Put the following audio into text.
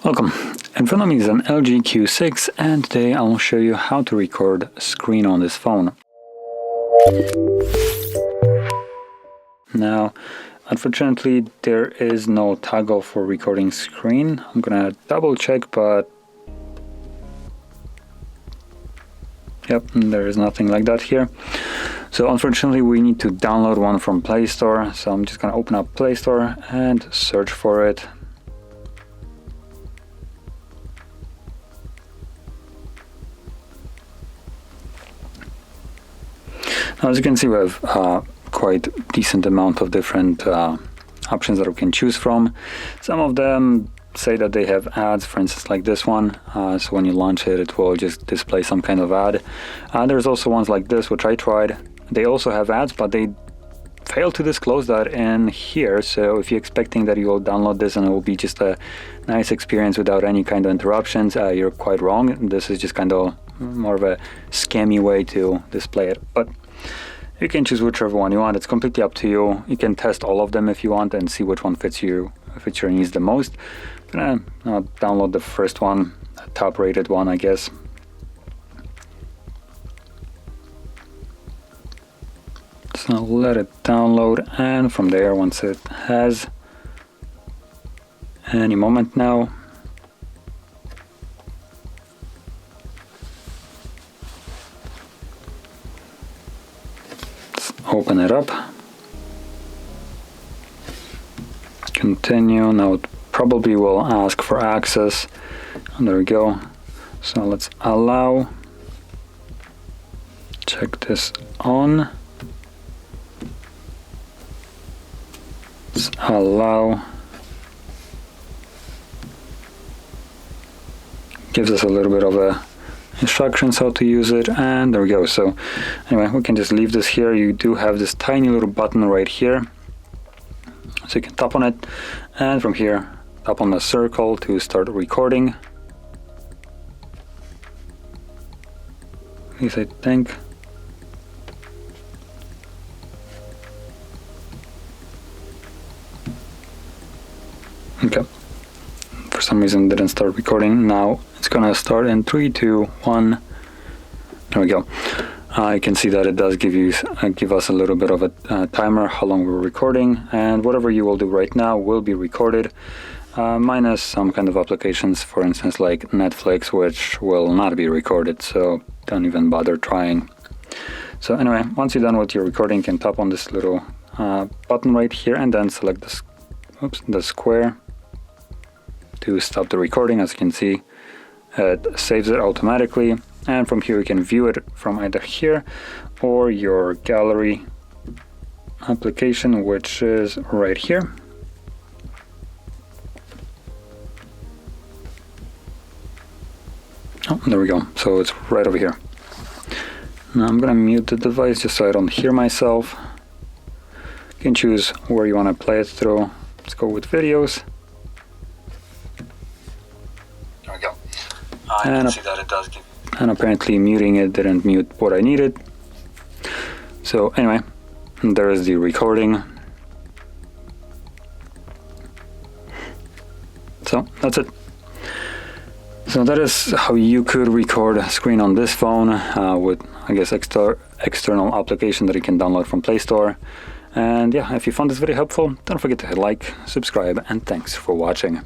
Welcome. In front of me is an LG Q6 and today I will show you how to record screen on this phone. Now, unfortunately there is no toggle for recording screen. I'm gonna double check, but yep, there is nothing like that here. So unfortunately we need to download one from Play Store. So I'm just gonna open up Play Store and search for it. As you can see, we have quite decent amount of different options that we can choose from. Some of them say that they have ads, for instance like this one. So when you launch it, it will just display some kind of ad. There's also ones like this, which I tried. They also have ads, but they fail to disclose that in here. So if you're expecting that you will download this and it will be just a nice experience without any kind of interruptions, you're quite wrong. This is just kind of more of a scammy way to display it. But you can choose whichever one you want. It's completely up to you. You can test all of them if you want and see which one fits your needs the most. I'm gonna download the first one, the top rated one, I guess. So let it download, and from there, once it has, any moment now, open it up, continue. Now it probably will ask for access, and there we go. So let's allow, check this on, let's allow, gives us a little bit of a instructions how to use it, and there we go. So anyway, we can just leave this here. You do have this tiny little button right here, so you can tap on it, and from here tap on the circle to start recording. At least I think. Okay, for some reason it didn't start recording. Now it's gonna start in 3, 2, 1. There we go. You can see that it does give us a little bit of a timer how long we're recording, and whatever you will do right now will be recorded, minus some kind of applications, for instance like Netflix, which will not be recorded, so don't even bother trying. So anyway, once you're done with your recording, you can tap on this little button right here and then select the square to stop the recording. As you can see, it saves it automatically, and from here you can view it from either here or your gallery application, which is right here. Oh, there we go. So it's right over here. Now I'm gonna mute the device just so I don't hear myself. You can choose where you want to play it through. Let's go with videos. There we go. And, see that it does give. And apparently muting it didn't mute what I needed. So anyway, there is the recording. So that's it. So that is how you could record a screen on this phone with, I guess, external application that you can download from Play Store. And yeah, if you found this video helpful, don't forget to hit like, subscribe, and thanks for watching.